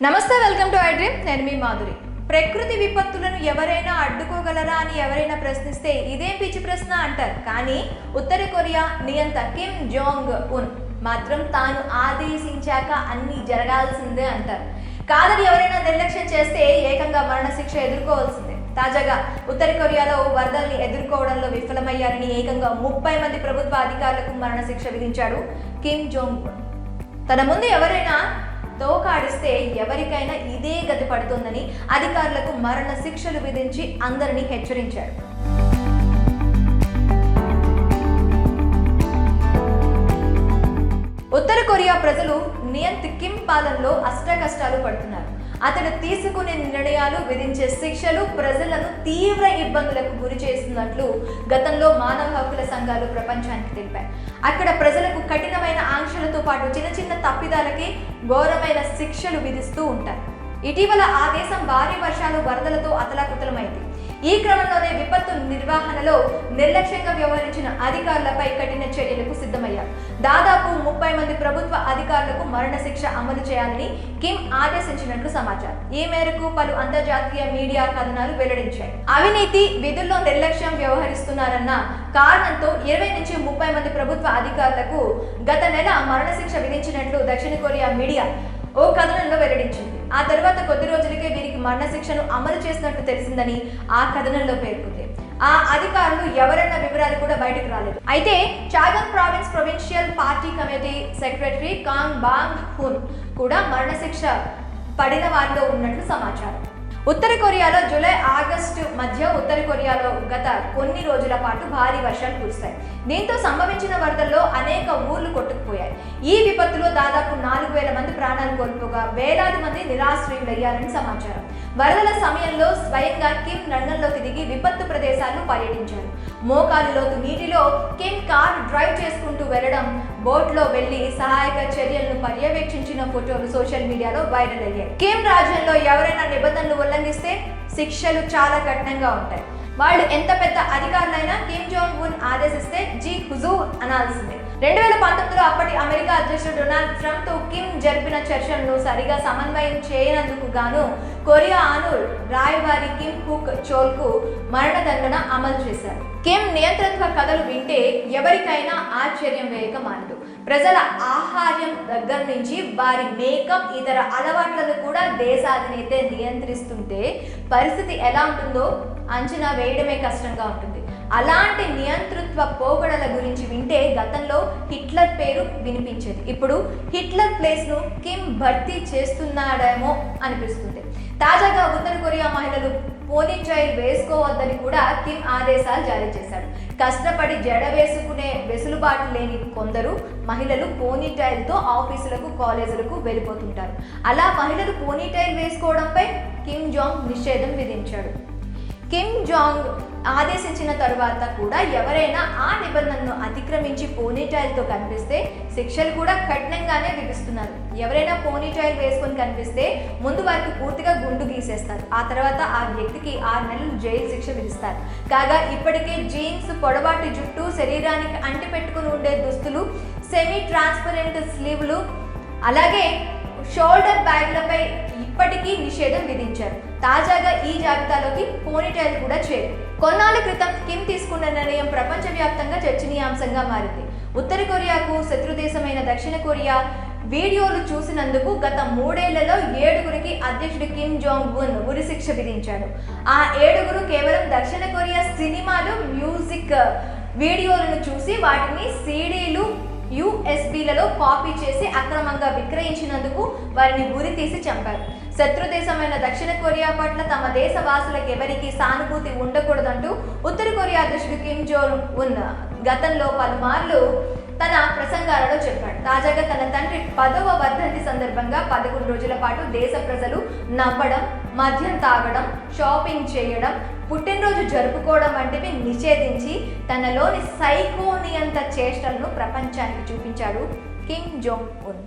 నమస్తే, welcome to I dream. నేను మీ మాధురి. ప్రకృతి విపత్తులను ఎవరైనా అడ్డుకోగలరా అని ఎవరైనా ప్రశ్నిస్తే ఇదేం పిచ్చి ప్రశ్న అంటారు. కానీ ఉత్తర కొరియా నియంత కిమ్ జోంగ్ ఉన్ మాత్రం తాను ఆదేశించాక అన్ని జరగాల్సిందే అంటారు. కాదని ఎవరైనా నిర్లక్ష్యం చేస్తే ఏకంగా మరణశిక్ష ఎదుర్కోవాల్సిందే. తాజాగా ఉత్తర కొరియాలో వరదల్ని ఎదుర్కోవడంలో విఫలమయ్యారని ఏకంగా 30 మంది ప్రభుత్వ అధికారులకు మరణశిక్ష విధించాడు కిమ్ జోంగ్ ఉన్. తన ముందు ఎవరైనా తోకాడిస్తే ఎవరికైనా ఇదే గతి పడుతుందని అధికారులకు మరణ శిక్షలు విధించి అందరినీ హెచ్చరించారు. ఉత్తర కొరియా ప్రజలు నియంత్ కిమ్ పాలనలో అష్టకష్టాలు పడుతున్నారు. అతడు తీసుకునే నిర్ణయాలు, విధించే శిక్షలు ప్రజలను తీవ్ర ఇబ్బందులకు గురి చేస్తున్నట్లు గతంలో మానవ హక్కుల సంఘాలు ప్రపంచానికి తెలిపాయి. అక్కడ ప్రజలకు కఠినమైన ఆంక్షలతో పాటు చిన్న చిన్న తప్పిదాలకి ఘోరమైన శిక్షలు విధిస్తూ ఉంటారు. ఇటీవల ఆ దేశం భారీ వర్షాలు, వరదలతో అతలాకుతలమైంది. ఈ క్రమంలోనే విపత్తు నిర్వహణలో నిర్లక్ష్యంగా వ్యవహరించిన అధికారులపై కఠిన చర్యలకు సిద్ధమయ్యారు. దాదాపు 30 మంది ప్రభుత్వ అధికారులకు మరణశిక్ష అమలు చేయాలని కిమ్ ఆదేశించినట్లు సమాచారం. ఈ మేరకు పలు అంతర్జాతీయ మీడియా కథనాలు వెల్లడించాయి. అవినీతి, విధుల్లో నిర్లక్ష్యం వ్యవహరిస్తున్నారన్న కారణంతో 20 నుంచి 30 మంది ప్రభుత్వ అధికారులకు గత నెల మరణశిక్ష విధించినట్లు దక్షిణ కొరియా మీడియా ఓ కథనంలో వెల్లడించింది. ఆ తర్వాత కొద్ది రోజులకే వీరికి మరణశిక్షను అమలు చేసినట్లు తెలిసిందని ఆ కథనంలో పేర్కొంది. ఆ అధికారులు ఎవరన్న వివరాలు కూడా బయటకు రాలేదు. అయితే Chagang province provincial party committee secretary Kang Bong Hun కూడా మరణశిక్ష పడిన వారిలో ఉన్నట్లు సమాచారం. ఉత్తర కొరియాలో జూలై, ఆగస్టు మధ్య ఉత్తర కొరియాలో గత కొన్ని రోజుల పాటు భారీ వర్షాలు కురిశాయి. దీంతో సంభవించిన వరదల్లో అనేక ఊర్లు కొట్టుకుపోయాయి. ఈ విపత్తులో దాదాపు 4000 మంది ప్రాణాలు కోల్పోగా వేలాది మంది నిరాశ్రయులయ్యారని సమాచారం. వరదల సమయంలో స్వయంగా కిమ్ రంగంలోకి దిగి విపత్తు ప్రదేశాలను పర్యటించారు. మోకాలు లోతు నీటిలో కిమ్ కార్ డ్రైవ్ చేసుకుంటూ వెళ్లడం, బోట్లో వెళ్లి సహాయక చర్యలను పర్యవేక్షించిన ఫోటోలు సోషల్ మీడియాలో వైరల్ అయ్యాయి. కిమ్ రాజ్యంలో ఎవరైనా నిబంధనలు ఉల్లంఘిస్తే శిక్షలు చాలా కఠినంగా ఉంటాయి. వాళ్ళు ఎంత పెద్ద అధికారులైనా కిమ్ జోంగ్ ఉన్ ఆదేశిస్తే జీ హుజూర్ అనాల్సిందే. 2019లో అప్పటి అమెరికా అధ్యక్షుడు డొనాల్డ్ ట్రంప్ తో కిమ్ జరిపిన చర్చలను సరిగా సమన్వయం చేయనందుకు గాను కొరియా ఆనూల్ రాయబారి కిమ్ హుక్ చోల్ కు మరణదండన అమలు చేశారు. కిమ్ నియంత్రణత్వ కథలు వింటే ఎవరికైనా ఆశ్చర్యం వేయక మానదు. ప్రజల ఆహార్యం దగ్గర నుంచి వారి మేకప్, ఇతర అలవాట్లను కూడా దేశాధినేతే నియంత్రిస్తుంటే పరిస్థితి ఎలా ఉంటుందో అంచనా వేయడమే కష్టంగా ఉంటుంది. అలాంటి నియంతృత్వ పోకడల గురించి వింటే గతంలో హిట్లర్ పేరు వినిపించేది. ఇప్పుడు హిట్లర్ ప్లేస్ ను కిమ్ భర్తీ చేస్తున్నాడేమో అనిపిస్తుంది. తాజాగా ఉత్తర కొరియా మహిళలు పోనీటైల్ వేసుకోవద్దని కూడా కిమ్ ఆదేశాలు జారీ చేశాడు. కష్టపడి జడ వేసుకునే వెసులుబాటు లేని కొందరు మహిళలు పోనీటైల్తో ఆఫీసులకు, కాలేజీలకు వెళ్ళిపోతుంటారు. అలా మహిళలు పోనీటైల్ వేసుకోవడంపై కిమ్ జోంగ్ నిషేధం విధించాడు. కిమ్ జోంగ్ ఆదేశించిన తరువాత కూడా ఎవరైనా ఆ నిబంధనను అతిక్రమించి పోనీటైల్తో కనిపిస్తే శిక్షలు కూడా కఠినంగానే విధిస్తున్నారు. ఎవరైనా పోనీటైల్ వేసుకొని కనిపిస్తే ముందు వారికి పూర్తిగా గుండు గీసేస్తారు. ఆ తర్వాత ఆ వ్యక్తికి 6 నెలలు జైలు శిక్ష విధిస్తారు. కాగా ఇప్పటికే జీన్స్, పొడవాటి జుట్టు, శరీరానికి అంటి పెట్టుకుని ఉండే దుస్తులు, సెమీ ట్రాన్స్పరెంట్ స్లీవ్లు, అలాగే షోల్డర్ బ్యాగ్లపై ఇప్పటికీ నిషేధం విధించారు. తాజాగా ఈ జాబితాలోకి పోనీటైల్ కూడా చేరు. కొన్నాళ్ల క్రితం కిమ్ తీసుకున్న నిర్ణయం ప్రపంచవ్యాప్తంగా చర్చనీయాంశంగా మారింది. ఉత్తర కొరియాకు శత్రుదేశమైన దక్షిణ కొరియా వీడియోలు చూసినందుకు గత 3 ఏళ్లలో 7గురికి అధ్యక్షుడు కిమ్ జోంగ్ ఉన్ ఉరిశిక్ష విధించాడు. ఆ 7గురు కేవలం దక్షిణ కొరియా సినిమాలు, మ్యూజిక్ వీడియోలను చూసి వాటిని సీడీలు, యూఎస్బీలలో కాపీ చేసి అక్రమంగా విక్రయించినందుకు వారిని గురి తీసి చంపారు. శత్రుదేశమైన దక్షిణ కొరియా పట్ల తమ దేశ వాసులకు ఎవరికీ సానుభూతి ఉండకూడదంటూ ఉత్తర కొరియా అధ్యక్షుడు కిమ్ జోంగ్ ఉన్ గతంలో పలుమార్లు తన ప్రసంగాలలో చెప్పాడు. తాజాగా తన తండ్రి 10వ వర్ధంతి సందర్భంగా 11 రోజుల పాటు దేశ ప్రజలు నవ్వడం, మద్యం తాగడం, షాపింగ్ చేయడం, పుట్టినరోజు జరుపుకోవడం వంటివి నిషేధించి తనలోని సైకోనియంత చేష్టలను ప్రపంచానికి చూపించాడు కిమ్ జోంగ్ ఉన్.